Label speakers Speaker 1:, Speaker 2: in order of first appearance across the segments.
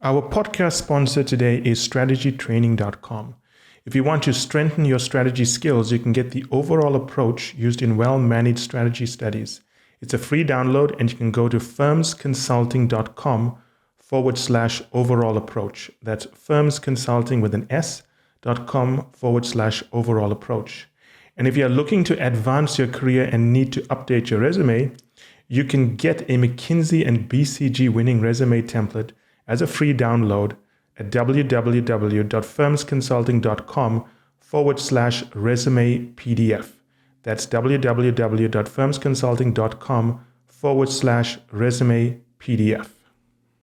Speaker 1: Our podcast sponsor today is strategytraining.com. If you want to strengthen your strategy skills, you can get the overall approach used in well-managed strategy studies. It's a free download, and you can go to firmsconsulting.com/overall approach. That's firmsconsulting with an s.com/overall approach. And if you're looking to advance your career and need to update your resume, you can get a McKinsey and BCG winning resume template as a free download at www.firmsconsulting.com/resume PDF. That's www.firmsconsulting.com/resume PDF.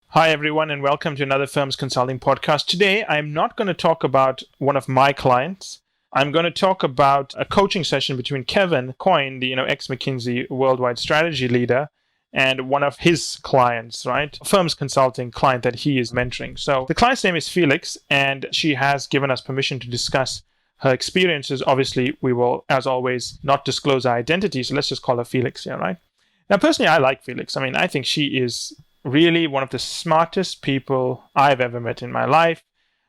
Speaker 2: Hi, everyone, and welcome to another Firms Consulting podcast. Today, I'm not going to talk about one of my clients. I'm going to talk about a coaching session between Kevin Coyne, the ex-McKinsey worldwide strategy leader, and one of his clients, right? Firms Consulting client that he is mentoring. So the client's name is Felix, and she has given us permission to discuss her experiences. Obviously, we will, as always, not disclose our identity. So let's just call her Felix here, right? Now, personally, I like Felix. I think she is really one of the smartest people I've ever met in my life.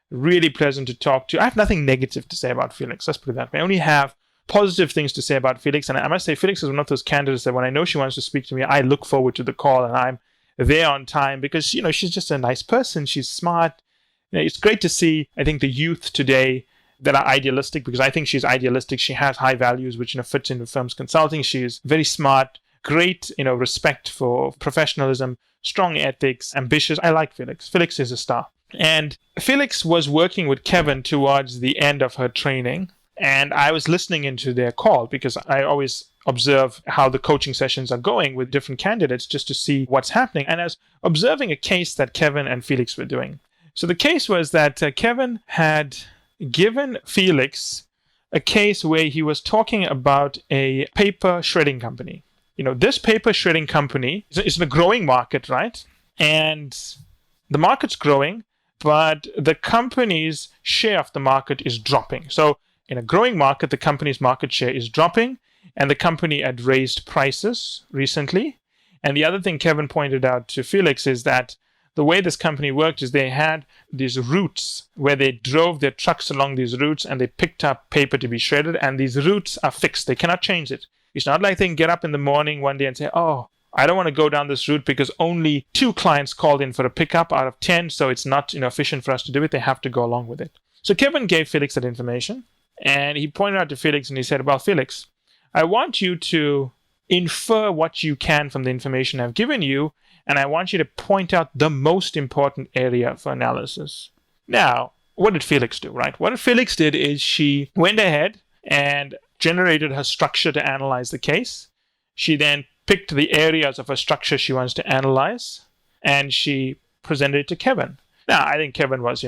Speaker 2: Really pleasant to talk to. I have nothing negative to say about Felix. Let's put it that way. I only have positive things to say about Felix. And I must say, Felix is one of those candidates that when I know she wants to speak to me, I look forward to the call and I'm there on time because, she's just a nice person. She's smart. It's great to see, I think, the youth today that are idealistic, because I think she's idealistic. She has high values, which, fits into Firms Consulting. She is very smart, great, respect for professionalism, strong ethics, ambitious. I like Felix. Felix is a star. And Felix was working with Kevin towards the end of her training. And I was listening into their call because I always observe how the coaching sessions are going with different candidates just to see what's happening. And I was observing a case that Kevin and Felix were doing. So the case was that Kevin had given Felix a case where he was talking about a paper shredding company. This paper shredding company is in a growing market, right? And the market's growing, but the company's share of the market is dropping. So in a growing market, the company's market share is dropping, and the company had raised prices recently. And the other thing Kevin pointed out to Felix is that the way this company worked is they had these routes where they drove their trucks along these routes and they picked up paper to be shredded, and these routes are fixed. They cannot change it. It's not like they can get up in the morning one day and say, oh, I don't want to go down this route because only 2 clients called in for a pickup out of 10, so it's not efficient for us to do it. They have to go along with it. So Kevin gave Felix that information. And he pointed out to Felix and he said, well, Felix, I want you to infer what you can from the information I've given you, and I want you to point out the most important area for analysis. Now, what did Felix do, right? What Felix did is she went ahead and generated her structure to analyze the case. She then picked the areas of her structure she wants to analyze, and she presented it to Kevin. Now, I think Kevin was,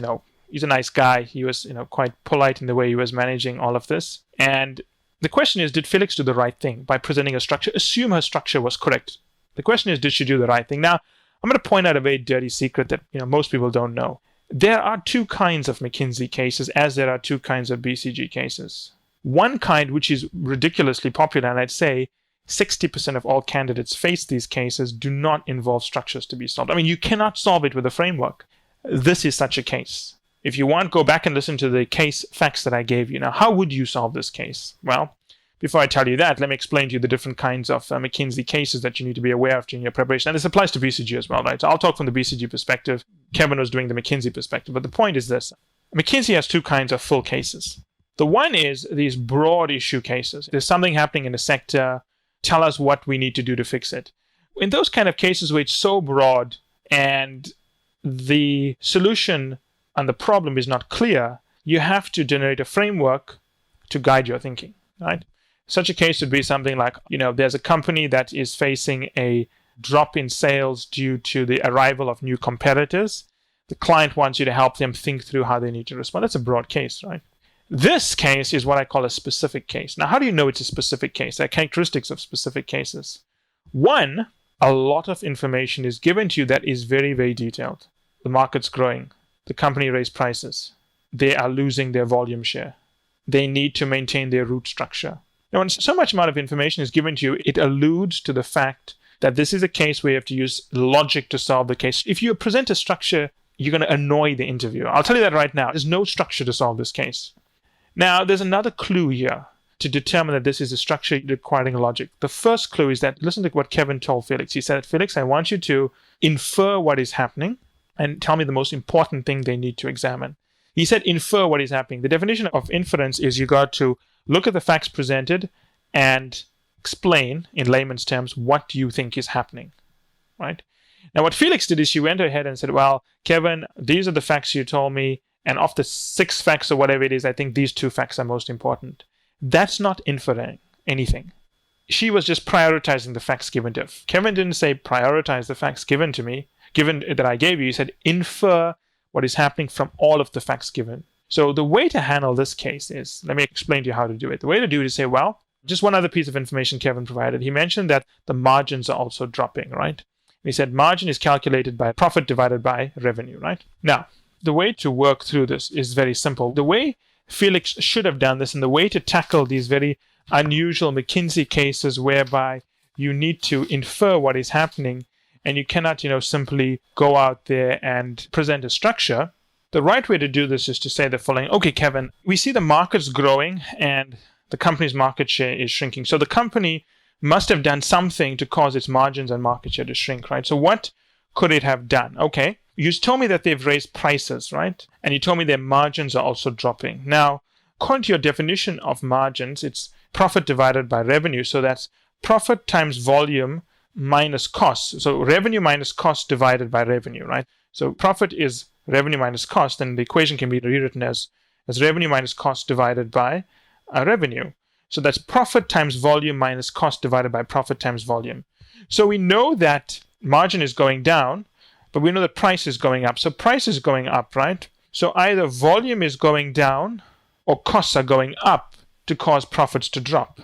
Speaker 2: he's a nice guy. He was, quite polite in the way he was managing all of this. And the question is, did Felix do the right thing by presenting a structure? Assume her structure was correct. The question is, did she do the right thing? Now, I'm going to point out a very dirty secret that, most people don't know. There are 2 kinds of McKinsey cases, as there are 2 kinds of BCG cases. One kind, which is ridiculously popular, and I'd say 60% of all candidates face these cases, do not involve structures to be solved. You cannot solve it with a framework. This is such a case. If you want, go back and listen to the case facts that I gave you. Now, how would you solve this case? Well, before I tell you that, let me explain to you the different kinds of McKinsey cases that you need to be aware of during your preparation. And this applies to BCG as well, right? So I'll talk from the BCG perspective. Kevin was doing the McKinsey perspective. But the point is this. McKinsey has 2 kinds of full cases. The one is these broad issue cases. There's something happening in the sector. Tell us what we need to do to fix it. In those kind of cases where it's so broad and the solution and the problem is not clear, you have to generate a framework to guide your thinking, right? Such a case would be something like, there's a company that is facing a drop in sales due to the arrival of new competitors. The client wants you to help them think through how they need to respond. That's a broad case, right? This case is what I call a specific case. Now, how do you know it's a specific case? There are characteristics of specific cases. One, a lot of information is given to you that is very, very detailed. The market's growing. The company raised prices. They are losing their volume share. They need to maintain their root structure. Now, when so much amount of information is given to you, it alludes to the fact that this is a case where you have to use logic to solve the case. If you present a structure you're going to annoy the interviewer. I'll tell you that right now. There's no structure to solve this case. Now, there's another clue here to determine that this is a structure requiring logic. The first clue is that, listen to what Kevin told Felix. He said, Felix, I want you to infer what is happening and tell me the most important thing they need to examine. He said, infer what is happening. The definition of inference is you got to look at the facts presented and explain, in layman's terms, what you think is happening, right? Now, what Felix did is she went ahead and said, well, Kevin, these are the facts you told me, and of the 6 facts or whatever it is, I think these 2 facts are most important. That's not inferring anything. She was just prioritizing the facts given to her. Kevin didn't say prioritize the facts given to me, given that I gave you. He said infer what is happening from all of the facts given. So the way to handle this case is, let me explain to you how to do it. The way to do it is say, well, just one other piece of information Kevin provided. He mentioned that the margins are also dropping, right? He said margin is calculated by profit divided by revenue, right? Now, the way to work through this is very simple. The way Felix should have done this and the way to tackle these very unusual McKinsey cases whereby you need to infer what is happening and you cannot, simply go out there and present a structure. The right way to do this is to say the following. Okay, Kevin, we see the market's growing and the company's market share is shrinking. So the company must have done something to cause its margins and market share to shrink, right? So what could it have done? Okay, you told me that they've raised prices, right? And you told me their margins are also dropping. Now, according to your definition of margins, it's profit divided by revenue. So that's profit times volume minus cost. So revenue minus cost divided by revenue, right? So profit is revenue minus cost, and the equation can be rewritten as revenue minus cost divided by revenue. So that's profit times volume minus cost divided by profit times volume. So we know that margin is going down, but we know that price is going up. So price is going up, right? So either volume is going down or costs are going up to cause profits to drop.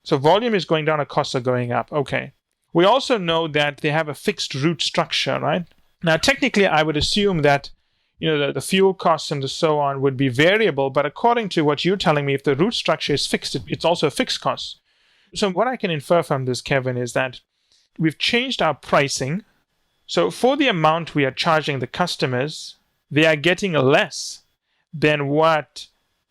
Speaker 2: So volume is going down or costs are going up. Okay. We also know that they have a fixed root structure, right? Now, technically, I would assume that the fuel costs and so on would be variable, but according to what you're telling me, if the root structure is fixed, it's also a fixed cost. So what I can infer from this, Kevin, is that we've changed our pricing. So for the amount we are charging the customers, they are getting less than what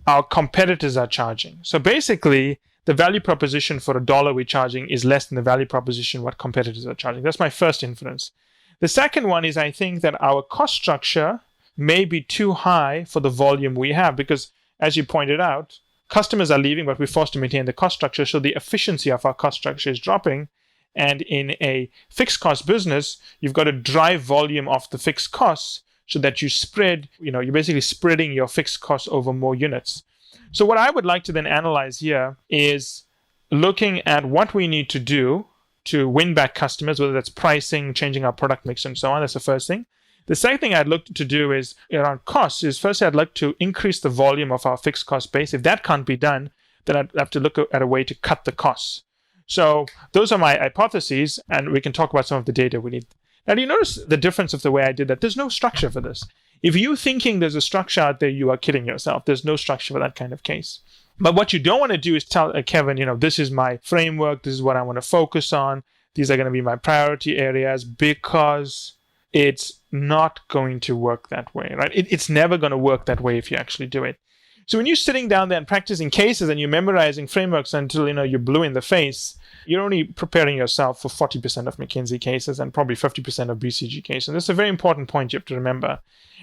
Speaker 2: our competitors are charging. So basically, the value proposition for $1 we're charging is less than the value proposition what competitors are charging. That's my first inference. The second one is I think that our cost structure may be too high for the volume we have because, as you pointed out, customers are leaving, but we're forced to maintain the cost structure. So the efficiency of our cost structure is dropping. And in a fixed cost business, you've got to drive volume off the fixed costs so that you spread, you're basically spreading your fixed costs over more units. So what I would like to then analyze here is looking at what we need to do to win back customers, whether that's pricing, changing our product mix, and so on. That's the first thing. The second thing I'd look to do is around costs is first I'd like to increase the volume of our fixed cost base. If that can't be done, then I'd have to look at a way to cut the costs. So those are my hypotheses, and we can talk about some of the data we need. Now, do you notice the difference of the way I did that? There's no structure for this. If you're thinking there's a structure out there, you are kidding yourself. There's no structure for that kind of case. But what you don't want to do is tell Kevin, this is my framework. This is what I want to focus on. These are going to be my priority areas, because it's not going to work that way, right? It's never going to work that way if you actually do it. So when you're sitting down there and practicing cases and you're memorizing frameworks until, you're blue in the face, you're only preparing yourself for 40% of McKinsey cases and probably 50% of BCG cases. And that's a very important point you have to remember.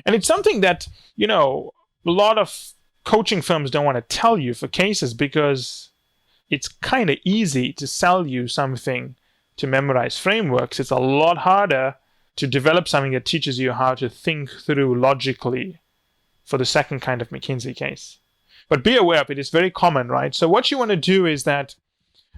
Speaker 2: And it's something that, a lot of coaching firms don't want to tell you for cases because it's kind of easy to sell you something to memorize frameworks. It's a lot harder to develop something that teaches you how to think through logically for the second kind of McKinsey case. But be aware of it. It's very common, right? So what you want to do is that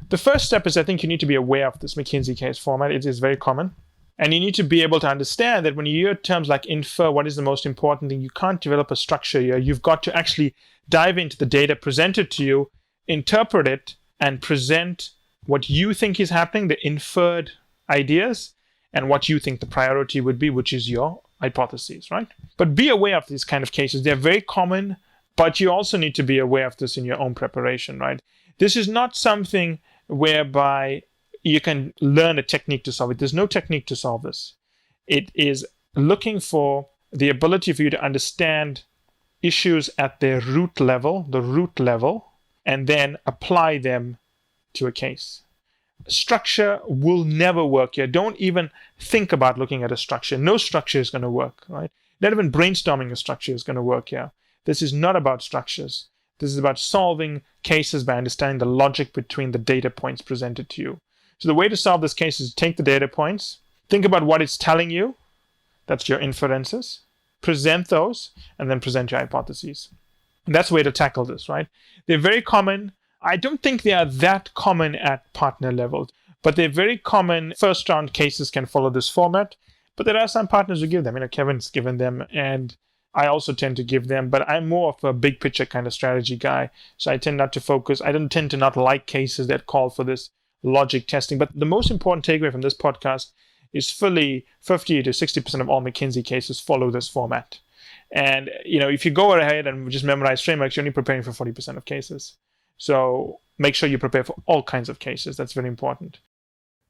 Speaker 2: the first step is I think you need to be aware of this McKinsey case format. It is very common. And you need to be able to understand that when you hear terms like infer, what is the most important thing, you can't develop a structure here. You've got to actually dive into the data presented to you, interpret it, and present what you think is happening, the inferred ideas, and what you think the priority would be, which is your hypotheses, right? But be aware of these kind of cases. They're very common, but you also need to be aware of this in your own preparation, right? This is not something whereby you can learn a technique to solve it. There's no technique to solve this. It is looking for the ability for you to understand issues at their root level, and then apply them to a case. Structure will never work here. Don't even think about looking at a structure. No structure is going to work, right? Not even brainstorming a structure is going to work here. This is not about structures. This is about solving cases by understanding the logic between the data points presented to you. So the way to solve this case is take the data points, think about what it's telling you, that's your inferences, present those, and then present your hypotheses. And that's the way to tackle this, right? They're very common. I don't think they are that common at partner level, but they're very common. First round cases can follow this format, but there are some partners who give them. Kevin's given them, and I also tend to give them, but I'm more of a big picture kind of strategy guy. So I tend not to focus. I don't tend to not like cases that call for this logic testing. But the most important takeaway from this podcast is fully 50 to 60% of all McKinsey cases follow this format. And, if you go ahead and just memorize frameworks, you're only preparing for 40% of cases. So make sure you prepare for all kinds of cases. That's very important.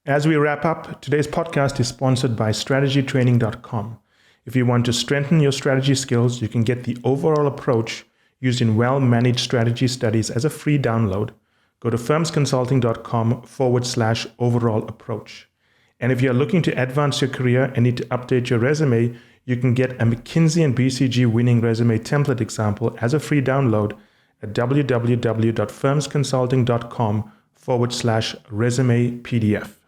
Speaker 1: As we wrap up, today's podcast is sponsored by strategytraining.com. If you want to strengthen your strategy skills, you can get the overall approach used in well-managed strategy studies as a free download. Go to firmsconsulting.com/overall approach. And if you're looking to advance your career and need to update your resume, you can get a McKinsey and BCG winning resume template example as a free download at www.firmsconsulting.com/resume PDF.